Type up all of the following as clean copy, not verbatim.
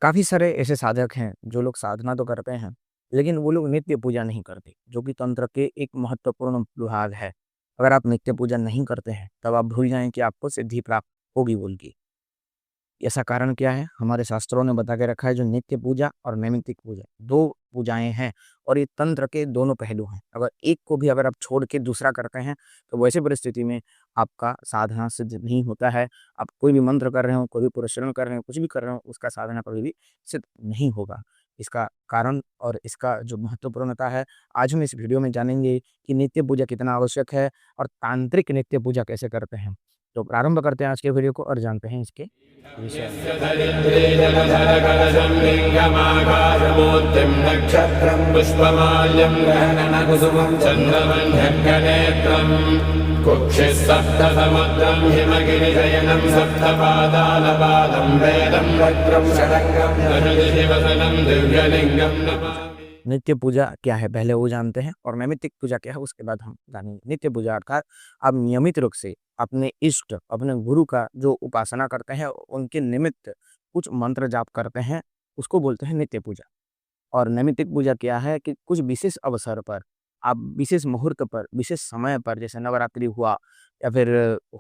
काफ़ी सारे ऐसे साधक हैं, जो लोग साधना तो करते हैं, लेकिन वो लोग नित्य पूजा नहीं करते, जो कि तंत्र के एक महत्वपूर्ण विभाग है। अगर आप नित्य पूजा नहीं करते हैं, तब आप भूल जाएँ कि आपको सिद्धि प्राप्त होगी बोल के। ऐसा कारण क्या है? हमारे शास्त्रों ने बता के रखा है जो नित्य पूजा और नैमित्तिक पूजा 2 पूजाएँ हैं और ये तंत्र के दोनों पहलू हैं। अगर एक को भी अगर आप छोड़ के दूसरा करते हैं, तो वैसे परिस्थिति में आपका साधना सिद्ध नहीं होता है। आप कोई भी मंत्र कर रहे हो, कोई भी पुरस्चरण कर रहे हो, कुछ भी कर रहे हो, उसका साधना कभी भी सिद्ध नहीं होगा। इसका कारण और इसका जो महत्वपूर्णता है, आज हम इस वीडियो में जानेंगे कि नित्य पूजा कितना आवश्यक है और तांत्रिक नित्य पूजा कैसे करते हैं। तो प्रारंभ करते हैं आज के वीडियो को और जानते हैं इसके विषय में। यस्य दरिद्रे जलधरकलशं लिङ्गमाकाशमूर्तिं नक्षत्रं पुष्पमाल्यं गहनकुसुमं चन्द्रमण्डलनेत्रम् कुक्षिः सप्तसमुद्रं हिमगिरिशयनं सप्तपादालपादं वेदं वक्त्रं षडङ्गं धनुषिवसनं दिव्यलिङ्गं नमामि। नित्य पूजा क्या है पहले वो जानते हैं और नैमित्तिक पूजा क्या है उसके बाद हम जानेंगे। नित्य पूजा अर्थात आप नियमित रूप से अपने इष्ट, अपने गुरु का जो उपासना करते हैं, उनके निमित्त कुछ मंत्र जाप करते हैं, उसको बोलते हैं नित्य पूजा। और नैमित्तिक पूजा क्या है कि कुछ विशेष अवसर पर, आप विशेष मुहूर्त पर, विशेष समय पर, जैसे नवरात्रि हुआ या फिर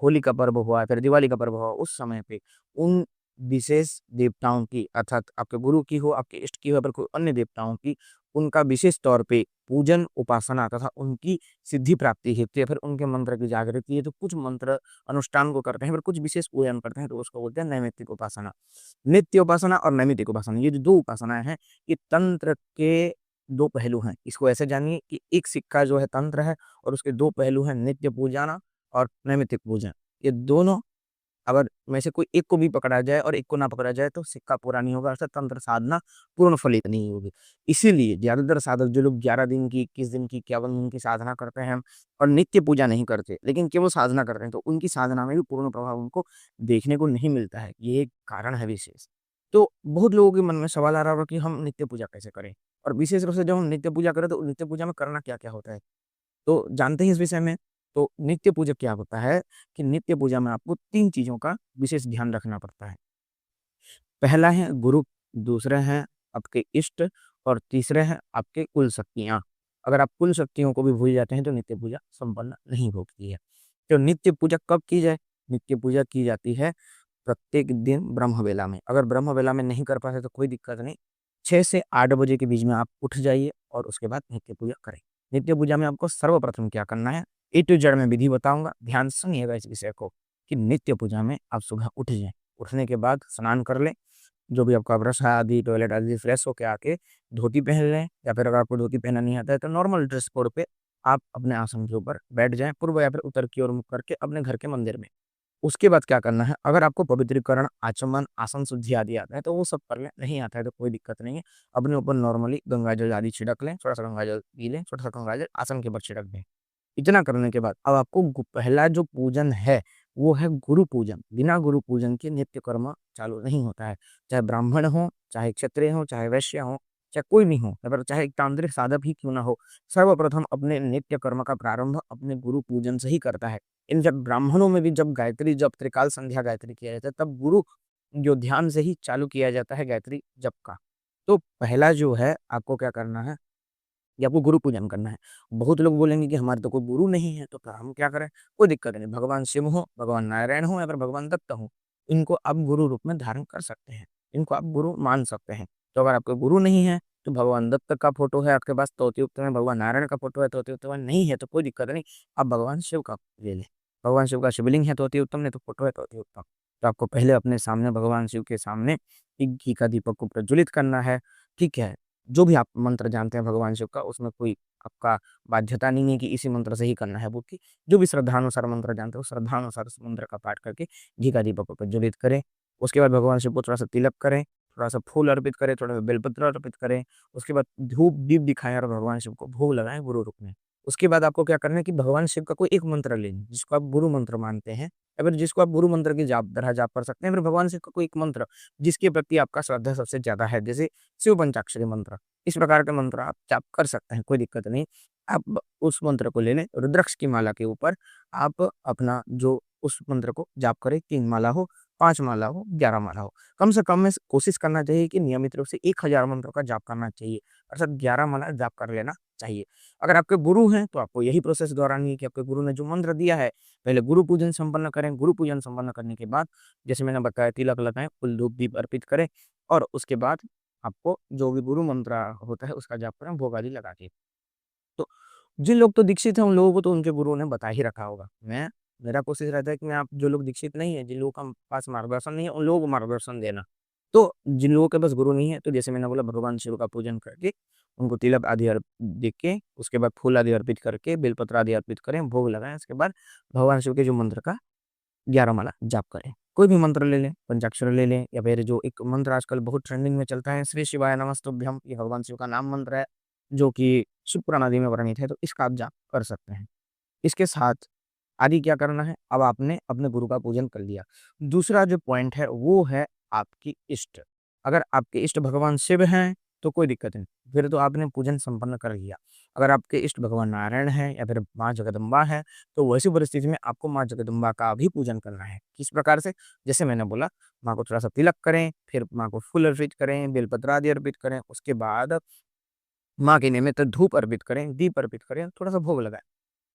होली का पर्व हुआ, फिर दिवाली का पर्व हुआ, उस समय पे उन विशेष देवताओं की अर्थात आपके गुरु की हो, आपके इष्ट की हो या फिर कोई अन्य देवताओं की, उनका विशेष तौर पे पूजन, उपासना तथा उनकी सिद्धि प्राप्ति हेतु या फिर उनके मंत्र की जागृति है तो कुछ मंत्र अनुष्ठान को करते हैं, फिर कुछ विशेष पूजन करते हैं, तो उसको बोलते हैं नैमित्तिक उपासना। नित्य उपासना और नैमित्तिक उपासना ये जो 2 उपासनाएँ हैं, ये तंत्र के 2 पहलू हैं। इसको ऐसे जानिए कि एक सिक्का जो है तंत्र है और उसके 2 पहलू हैं नित्य पूजना और नैमित्तिक पूजन। ये दोनों अगर में से कोई एक को भी पकड़ा जाए और एक को ना पकड़ा जाए तो सिक्का पूरा नहीं होगा अर्थात तंत्र साधना पूर्ण फलित नहीं होगी। इसीलिए ज़्यादातर साधक जो लोग 11 दिन की, 21 दिन की, 51 दिन की साधना करते हैं और नित्य पूजा नहीं करते, लेकिन केवल साधना करते हैं, तो उनकी साधना में भी पूर्ण प्रभाव उनको देखने को नहीं मिलता है। ये एक कारण है विशेष। तो बहुत लोगों के मन में सवाल आ रहा होगा कि हम नित्य पूजा कैसे करें? और विशेष रूप से जब हम नित्य पूजा करें तो नित्य पूजा में करना क्या-क्या होता है? तो जानते हैं इस विषय में? तो नित्य पूजा क्या होता है कि नित्य पूजा में आपको 3 चीज़ों का विशेष ध्यान रखना पड़ता है। पहला है गुरु, दूसरे हैं आपके इष्ट और तीसरे हैं आपके कुल शक्तियाँ। अगर आप कुल शक्तियों को भी भूल जाते हैं तो नित्य पूजा संपन्न नहीं होती है। तो नित्य पूजा कब की जाए? नित्य पूजा की जाती है प्रत्येक दिन ब्रह्म वेला में। अगर ब्रह्म वेला में नहीं कर पाते तो कोई दिक्कत नहीं। 6 से 8 बजे के बीच में आप उठ जाइए और उसके बाद नित्य पूजा करें। नित्य पूजा में आपको सर्वप्रथम क्या करना है, ए टू जेड मैं विधि बताऊँगा, ध्यान से सुनिएगा इस विषय को कि नित्य पूजा में आप सुबह उठ जाएँ। उठने के बाद स्नान कर लें, जो भी आपका ब्रश है आदि, टॉयलेट आदि फ्रेश होके आके धोती पहन लें या फिर अगर आपको धोती पहनना नहीं आता है तो नॉर्मल ड्रेस कोड पे आप अपने आसन के ऊपर बैठ जाएँ, पूर्व या फिर उत्तर की ओर मुख करके अपने घर के मंदिर में। उसके बाद क्या करना है, अगर आपको पवित्रीकरण, आचमन, आसन शुद्धि आदि आता है, तो वो सब कर लें, नहीं आता है तो कोई दिक्कत नहीं है। अपने ऊपर नॉर्मली गंगा जल आदि छिड़क लें, थोड़ा-सा गंगा जल पी लें, छोटा-सा गंगा जल आसन के ऊपर छिड़क दें। इतना करने के बाद अब आपको पहला जो पूजन है, वो है गुरु पूजन। बिना गुरु पूजन के नित्य कर्म चालू नहीं होता है। चाहे ब्राह्मण हो, चाहे क्षत्रिय हो, चाहे वैश्य हो, चाहे कोई भी हो, या फिर चाहे एक तांत्रिक साधक ही क्यों ना हो, सर्वप्रथम अपने नित्य कर्म का प्रारंभ अपने गुरु पूजन से ही करता है। इन जब ब्राह्मणों में भी जब गायत्री जप, त्रिकाल संध्या गायत्री किया जाता है, तब गुरु जो ध्यान से ही चालू किया जाता है गायत्री जप का। तो पहला जो है आपको क्या करना है कि आपको गुरु पूजन करना है। बहुत लोग बोलेंगे कि हमारे तो कोई गुरु नहीं है, तो फिर हम क्या करें? कोई दिक्कत नहीं, भगवान शिव हो, भगवान नारायण हो या फिर भगवान दत्त हो, इनको आप गुरु रूप में धारण कर सकते हैं। इनको आप गुरु मान सकते हैं। तो अगर आपके गुरु नहीं है, तो भगवान दत्त का फ़ोटो है आपके पास, तो अति उत्तम है, भगवान नारायण का फ़ोटो है, तो अति उत्तम है, नहीं है तो कोई दिक्कत नहीं, आप भगवान शिव का ले लें। भगवान शिव का शिवलिंग है तो अति उत्तम, नहीं तो फ़ोटो है तो अति उत्तम। तो आपको पहले अपने सामने भगवान शिव के सामने एक घी का दीपक को प्रज्वलित करना है, ठीक है? जो भी आप मंत्र जानते हैं भगवान शिव का, उसमें कोई आपका बाध्यता नहीं है कि इसी मंत्र से ही करना है, बल्कि जो भी श्रद्धानुसार मंत्र जानते हो, श्रद्धानुसार उस मंत्र का पाठ करके घी का दीपक को प्रज्वलित करें। उसके बाद भगवान शिव को थोड़ा-सा तिलक करें, थोड़ा-सा फूल अर्पित करें, थोड़ा-सा बेलपत्र अर्पित करें। उसके बाद धूप, दीप दिखाएँ और भगवान शिव को भोग लगाएँ गुरु रूप में। उसके बाद आपको क्या करना है कि भगवान शिव का कोई एक मंत्र लें, जिसको आप गुरु मंत्र मानते हैं या फिर जिसको आप गुरु मंत्र की तरह जाप कर सकते हैं। फिर भगवान शिव का कोई एक मंत्र, जिसके प्रति आपका श्रद्धा सबसे ज़्यादा है, जैसे शिव पंचाक्षरी मंत्र। इस प्रकार के मंत्र आप जाप कर सकते हैं, कोई दिक्कत नहीं। आप उस मंत्र को ले लें, रुद्राक्ष की माला के ऊपर आप अपना जो उस मंत्र को जाप करें, 3 माला हो 5 माला हो, 11 माला हो। कम से कम में कोशिश करना चाहिए कि नियमित रूप से 1000 मंत्रों का जाप करना चाहिए, अर्थात 11 माला जाप कर लेना चाहिए। अगर आपके गुरु हैं, तो आपको यही प्रोसेस दोहरानी है कि आपके गुरु ने जो मंत्र दिया है, पहले गुरु पूजन संपन्न करें। गुरु पूजन संपन्न करने के बाद, जैसे मैंने बताया, तिलक लगाएँ, फूल, धूप, दीप अर्पित करें और उसके बाद आपको जो भी गुरु मंत्र होता है, उसका जाप करें, भोग आदि लगा के। तो जिन लोग तो दीक्षित हैं, उन लोगों को तो उनके गुरुओं ने बता ही रखा होगा। मेरा कोशिश रहता है कि मैं आप जो लोग दीक्षित नहीं है, जिन लोगों का पास मार्गदर्शन नहीं है, उन लोगों को मार्गदर्शन देना। तो जिन लोगों के पास गुरु नहीं है, तो जैसे मैंने बोला, भगवान शिव का पूजन करके, उनको तिलक आदि दे के, उसके बाद फूल आदि अर्पित करके, बेलपत्र आदि अर्पित करें, भोग लगाएँ, उसके बाद भगवान शिव के जो मंत्र का 11 माला जाप करें। कोई भी मंत्र ले लें, पंचाक्षर ले लें, या फिर जो एक मंत्र आजकल बहुत ट्रेंडिंग में चलता है, श्री शिवाय नमस्तुभ्यम, ये भगवान शिव का नाम मंत्र है, जो कि शिव पुराण आदि में वर्णित है, तो इसका आप जाप कर सकते हैं। इसके साथ आगे क्या करना है, अब आपने अपने गुरु का पूजन कर लिया। दूसरा जो पॉइंट है, वो है आपकी इष्ट। अगर आपके इष्ट भगवान शिव हैं, तो कोई दिक्कत नहीं, फिर तो आपने पूजन संपन्न कर लिया। अगर आपके इष्ट भगवान नारायण हैं या फिर माँ जगदम्बा हैं, तो वैसी परिस्थिति में आपको माँ जगदम्बा का भी पूजन करना है। किस प्रकार से? जैसे मैंने बोला, माँ को थोड़ा-सा तिलक करें, फिर माँ को फूल अर्पित करें, बेलपत्र आदि अर्पित करें, उसके बाद माँ के निमित्त धूप अर्पित करें, दीप अर्पित करें, थोड़ा-सा भोग लगाएँ।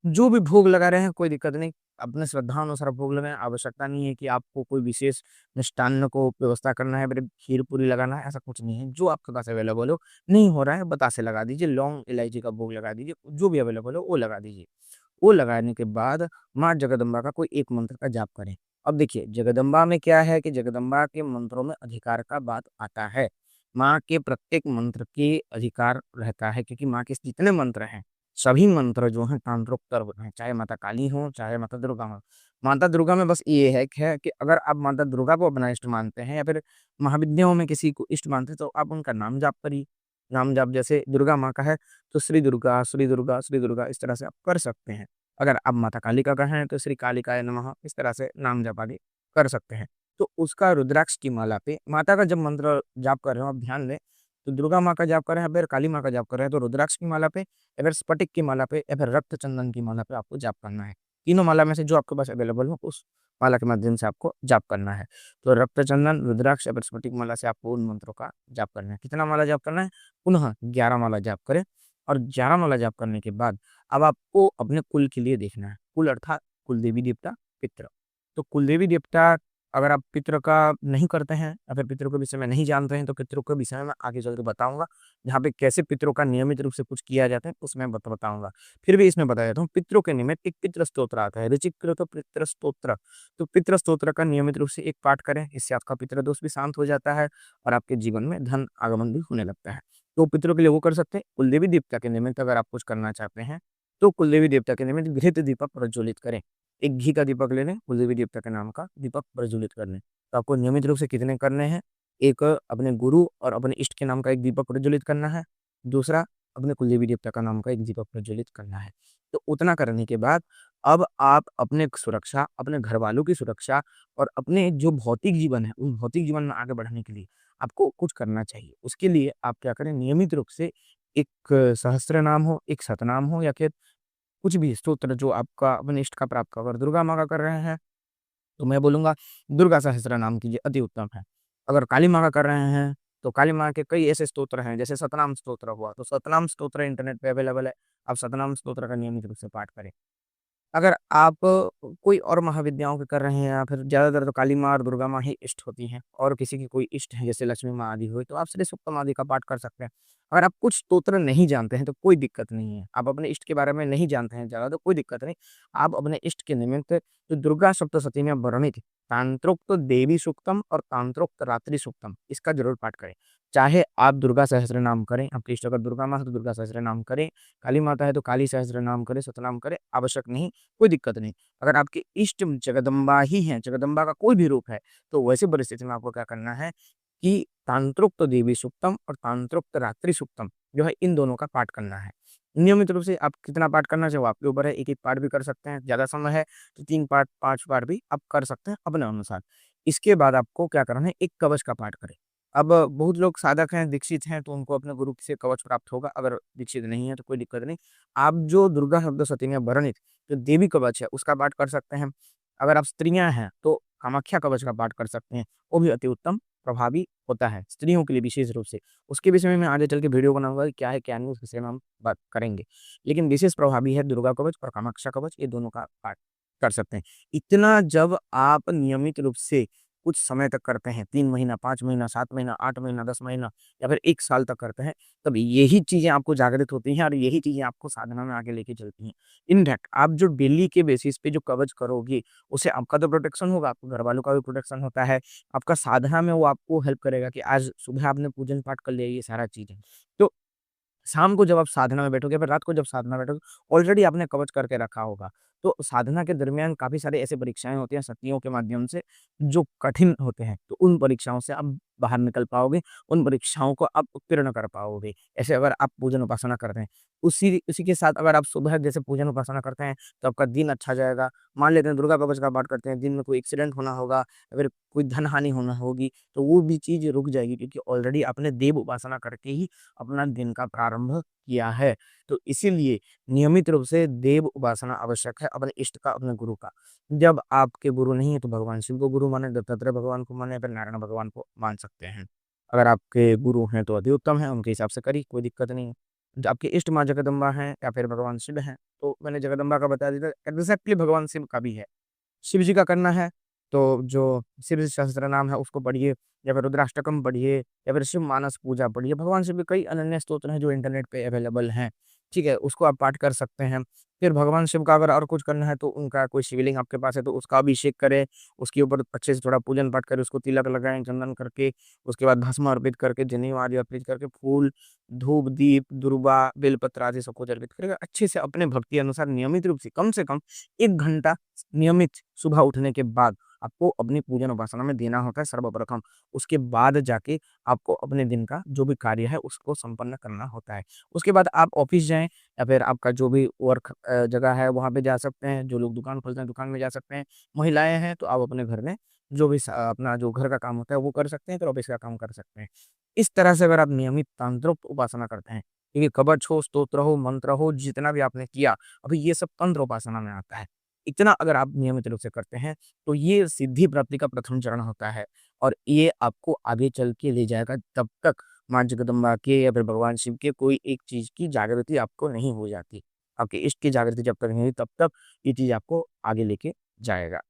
जो भी भोग लगा रहे हैं, कोई दिक्कत नहीं, अपने श्रद्धानुसार भोग लगाएँ। आवश्यकता नहीं है कि आपको कोई विशेष मिष्टान्न को व्यवस्था करना है, फिर खीर-पूरी लगाना है, ऐसा कुछ नहीं है। जो आपके पास अवेलेबल हो, नहीं हो रहा है, बतासे लगा दीजिए, लौंग, इलायची का भोग लगा दीजिए, जो भी अवेलेबल हो वो लगा दीजिए। वो लगाने के बाद माँ जगदम्बा का कोई एक मंत्र का जाप करें। अब देखिए, जगदम्बा में क्या है कि जगदम्बा के मंत्रों में अधिकार का बात आता है। माँ के प्रत्येक मंत्र के अधिकार रहता है, क्योंकि माँ के जितने मंत्र हैं, सभी मंत्र जो हैं तांत्रोक्तर होते हैं, चाहे माता काली हों, चाहे माता दुर्गा हों। माता दुर्गा में बस ये है कि अगर आप माता दुर्गा को अपना इष्ट मानते हैं या फिर महाविद्याओं में किसी को इष्ट मानते हैं, तो आप उनका नाम जाप करिए। नाम जाप जैसे दुर्गा माँ का है, तो श्री दुर्गा, श्री दुर्गा, श्री दुर्गा, इस तरह से आप कर सकते हैं। अगर आप माता कालिका का हैं, तो श्री कालिकाय नमः, इस तरह से नाम जप आदि कर सकते हैं। तो उसका रुद्राक्ष की माला पे माता का जब मंत्र जाप कर रहे हो, आप ध्यान दें, तो दुर्गा माँ का जाप कर रहे हैं या फिर काली माँ का जाप कर रहे हैं, तो रुद्राक्ष की माला पे या फिर स्फटिक की माला पे या फिर रक्त चंदन की माला पे आपको जाप करना है। तीनों माला में से जो आपके पास अवेलेबल हो, उस माला के माध्यम से आपको जाप करना है। तो रक्त चंदन, रुद्राक्ष या फिर स्फटिक माला से आपको उन मंत्रों का जाप करना है। कितना माला जाप करना है? पुनः 11 माला जाप करें, और 11 माला जाप करने के बाद अब आपको अपने कुल के लिए देखना है। कुल अर्थात कुल देवी देवता, पितृ। तो कुल देवी देवता, अगर आप पितृ का नहीं करते हैं या फिर पितरों के विषय में नहीं जानते हैं, तो पितरों के विषय में मैं आगे चल के बताऊँगा। जहाँ पे कैसे पितरों का नियमित रूप से कुछ किया जाता है, उसमें बताऊँगा। फिर भी इसमें बता देता हूँ, पितरों के निमित्त एक पितृ स्तोत्र आता है, ऋचिकृत पितृ स्तोत्र। तो पितृ स्तोत्र का नियमित रूप से एक पाठ करें, इससे आपका पितृ दोष भी शांत हो जाता है और आपके जीवन में धन आगमन भी होने लगता है। तो पितरों के लिए वो कर सकते हैं। कुलदेवी देवता के निमित्त अगर आप कुछ करना चाहते हैं, तो कुलदेवी देवता के निमित्त घृत दीपक प्रज्वलित करें। एक घी का दीपक ले लें, कुलदेवी देवता के नाम का दीपक प्रज्वलित कर लें। तो आपको नियमित रूप से कितने करने हैं? एक अपने गुरु और अपने इष्ट के नाम का एक दीपक प्रज्वलित करना है। दूसरा, अपने कुलदेवी देवता का नाम का एक दीपक प्रज्वलित करना है। तो उतना करने के बाद अब आप अपने सुरक्षा, अपने घरवालों की सुरक्षा और अपने जो भौतिक जीवन है, उस भौतिक जीवन में आगे बढ़ने के लिए आपको कुछ करना चाहिए। उसके लिए आप क्या करें, नियमित रूप से एक सहस्त्र नाम हो, एक शतनाम हो, या फिर कुछ भी स्तोत्र जो आपका अपने इष्ट का प्राप्त हो। अगर दुर्गा माँ का कर रहे हैं, तो मैं बोलूँगा दुर्गा सहस्त्रनाम कीजिए, अति उत्तम है। अगर काली माँ का कर रहे हैं, तो काली माँ के कई ऐसे स्तोत्र हैं, जैसे सतनाम स्तोत्र हुआ, तो सतनाम स्तोत्र इंटरनेट पे अवेलेबल है। आप सतनाम स्तोत्र का नियमित रूप से पाठ करें। अगर आप कोई और महाविद्याओं के कर रहे हैं, या फिर ज़्यादातर तो काली माँ और दुर्गा माँ ही इष्ट होती हैं, और किसी की कोई इष्ट है जैसे लक्ष्मी माँ आदि हुई, तो आप श्री सूक्तम आदि का पाठ कर सकते हैं। अगर आप कुछ स्तोत्र नहीं जानते हैं, तो कोई दिक्कत नहीं है। आप अपने इष्ट के बारे में नहीं जानते हैं ज़्यादा, तो कोई दिक्कत नहीं। आप अपने इष्ट के निमित्त जो दुर्गा सप्तशती में वर्णित तांत्रोक्त देवी सूक्तम और तांत्रोक्त रात्रि सूक्तम, इसका जरूर पाठ करें। चाहे आप दुर्गा सहस्त्र नाम करें, आपकी इष्ट अगर दुर्गा माँ है तो दुर्गा सहस्त्र नाम करें, काली माता है तो काली सहस्त्र नाम करें, सतनाम करें, आवश्यक नहीं, कोई दिक्कत नहीं। अगर आपके इष्ट जगदम्बा ही हैं, जगदम्बा का कोई भी रूप है, तो वैसी परिस्थिति में आपको क्या करना है कि तांत्रोक्त देवी सूक्तम और तांत्रोक्त रात्रि सूक्तम जो है, इन दोनों का पाठ करना है। नियमित रूप से आप कितना पाठ करना चाहिए वो आपके ऊपर है। एक-एक पाठ भी कर सकते हैं, ज़्यादा समय है तो 3 पाठ, 5 पाठ भी आप कर सकते हैं अपने अनुसार। इसके बाद आपको क्या करना है, एक कवच का पाठ करें। अब बहुत लोग साधक हैं, दीक्षित हैं, तो उनको अपने गुरु से कवच प्राप्त होगा, अगर दीक्षित नहीं है तो कोई दिक्कत नहीं। आप जो दुर्गा सप्तशती में वर्णित जो देवी कवच है, उसका पाठ कर सकते हैं। अगर आप स्त्रियाँ हैं, तो कामाख्या कवच का पाठ कर सकते हैं, वो भी अति उत्तम प्रभावी होता है, स्त्रियों के लिए विशेष रूप से। उसके विषय में मैं आगे चल के वीडियो बनाऊँगा कि क्या है, क्या नहीं, उस विषय में हम बात करेंगे। लेकिन विशेष प्रभावी है दुर्गा कवच और कामाख्या कवच, ये दोनों का पाठ कर सकते हैं। इतना जब आप नियमित रूप से कुछ समय तक करते हैं, 3 महीना, 5 महीना, 7 महीना, 8 महीना, 10 महीना या फिर 1 साल तक करते हैं, तब यही चीज़ें आपको जागृत होती हैं और यही चीज़ें आपको साधना में आगे लेके चलती हैं। इनफैक्ट आप जो डेली के बेसिस पे जो कवच करोगे, उससे आपका तो प्रोटेक्शन होगा, आपके घरवालों का भी प्रोटेक्शन होता है, आपका साधना में वो आपको हेल्प करेगा कि आज सुबह आपने पूजन पाठ कर लिया, ये सारा चीज़ है। तो शाम को जब आप साधना में बैठोगे, फिर रात को जब साधना में बैठोगे, ऑलरेडी आपने कवच करके रखा होगा। तो साधना के दरमियान काफ़ी सारे ऐसे परीक्षाएँ होती हैं सतियों के माध्यम से, जो कठिन होते हैं। तो उन परीक्षाओं से आप बाहर निकल पाओगे, उन परीक्षाओं को आप उत्तीर्ण कर पाओगे। ऐसे अगर आप पूजन उपासना करते हैं, उसी उसी के साथ अगर आप सुबह जैसे पूजन उपासना करते हैं, तो आपका दिन अच्छा जाएगा। मान लेते हैं दुर्गा कवच का पाठ करते हैं, दिन में कोई एक्सीडेंट होना होगा या फिर कोई धन हानि होना होगी, तो वो भी चीज़ रुक जाएगी क्योंकि ऑलरेडी आपने देव उपासना करके ही अपना दिन का प्रारंभ किया है। तो इसीलिए नियमित रूप से देव उपासना आवश्यक है, अपने इष्ट का, अपने गुरु का। जब आपके गुरु नहीं है तो भगवान शिव को गुरु मानें, दत्तात्रेय भगवान को मानें, फिर नारायण भगवान को मान सकते हैं। अगर आपके गुरु हैं तो अति उत्तम है, उनके हिसाब से करिए, कोई दिक्कत नहीं है। ज आपके इष्ट माँ जगदम्बा हैं या फिर भगवान शिव हैं, तो मैंने जगदम्बा का बता दिया था, एग्ज़ैक्टली भगवान शिव का भी है। शिव जी का करना है, तो जो शिव सहस्त्रनाम है उसको पढ़िए या फिर रुद्राष्टकम पढ़िए या फिर शिव मानस पूजा पढ़िए। भगवान शिव के कई अनन्य स्तोत्र हैं जो इंटरनेट पे अवेलेबल हैं, ठीक है? उसको आप पाठ कर सकते हैं। फिर भगवान शिव का अगर और कुछ करना है तो उनका कोई शिवलिंग आपके पास है तो उसका अभिषेक करें, उसके ऊपर अच्छे से थोड़ा पूजन पाठ करें, उसको तिलक लगाएँ चंदन करके, उसके बाद भस्म अर्पित करके, जनेऊ आदि अर्पित करके, फूल, धूप, दीप, दुर्वा, बेलपत्र आदि सब कुछ अर्पित करके अच्छे से अपने भक्ति अनुसार नियमित रूप से कम 1 घंटा नियमित सुबह उठने के बाद आपको अपनी पूजन उपासना में देना होता है सर्वप्रथम। उसके बाद जाके आपको अपने दिन का जो भी कार्य है उसको संपन्न करना होता है। उसके बाद आप ऑफ़िस जाएँ या फिर आपका जो भी वर्क जगह है वहाँ पे जा सकते हैं। जो लोग दुकान खोलते हैं दुकान में जा सकते हैं। महिलाएँ हैं तो आप अपने घर में जो भी अपना जो घर का काम होता है वो कर सकते हैं, फिर ऑफ़िस का काम कर सकते हैं। इस तरह से अगर आप नियमित तंत्रोक्त उपासना करते हैं, देखिए कवच हो, स्तोत्र हो, मंत्र हो, जितना भी आपने किया, अभी ये सब तंत्र उपासना में आता है। इतना अगर आप नियमित रूप से करते हैं, तो ये सिद्धि प्राप्ति का प्रथम चरण होता है और ये आपको आगे चल के ले जाएगा तब तक माँ जगदम्बा के या फिर भगवान शिव के कोई एक चीज़ की जागृति आपको नहीं हो जाती। आपके इष्ट की जागृति जब तक नहीं हुई तब तक ये चीज़ आपको आगे लेके जाएगा।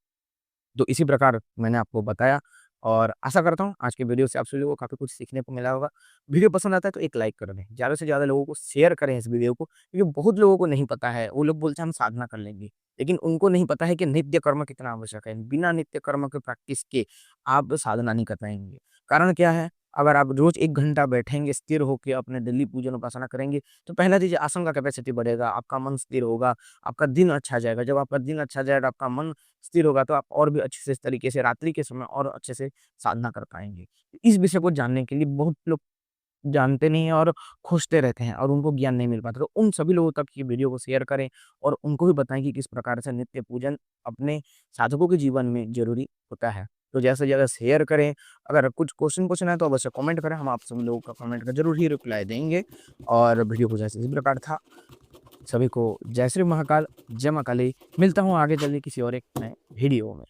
तो इसी प्रकार मैंने आपको बताया और आशा करता हूँ आज के वीडियो से आप सभी लोगों को काफ़ी कुछ सीखने को मिला होगा। वीडियो पसंद आता है तो एक लाइक कर दें। ज़्यादा से ज़्यादा लोगों को शेयर करें इस वीडियो को क्योंकि बहुत लोगों को नहीं पता है। वो लोग बोलते हैं हम साधना कर लेंगे, लेकिन उनको नहीं पता है कि नित्य कर्म कितना आवश्यक है। बिना नित्य कर्म के प्रैक्टिस के आप साधना नहीं कर पाएँगे। कारण क्या है? अगर आप रोज़ 1 घंटा बैठेंगे स्थिर होके अपने डेली पूजन उपासना करेंगे, तो पहला चीज़ आसन का कैपेसिटी बढ़ेगा, आपका मन स्थिर होगा, आपका दिन अच्छा जाएगा। जब आपका दिन अच्छा जाएगा, आपका मन स्थिर होगा तो आप और भी अच्छे से इस तरीके से रात्रि के समय और अच्छे से साधना कर पाएँगे। इस विषय को जानने के लिए बहुत लोग जानते नहीं हैं और खोजते रहते हैं और उनको ज्ञान नहीं मिल पाता। तो उन सभी लोगों तक ये वीडियो को शेयर करें और उनको भी बताएँ कि किस प्रकार से नित्य पूजन अपने साधकों के जीवन में ज़रूरी होता है। तो ज़्यादा से ज़्यादा शेयर करें। अगर कुछ क्वेश्चन पूछना है तो अवश्य कमेंट करें, हम आप सभी लोगों का कमेंट का ज़रूर ही रिप्लाई देंगे। और वीडियो कुछ ऐसे इसी प्रकार था। सभी को जय श्री महाकाल, जय माँ काली। मिलता हूँ आगे चल के किसी और एक नए वीडियो में।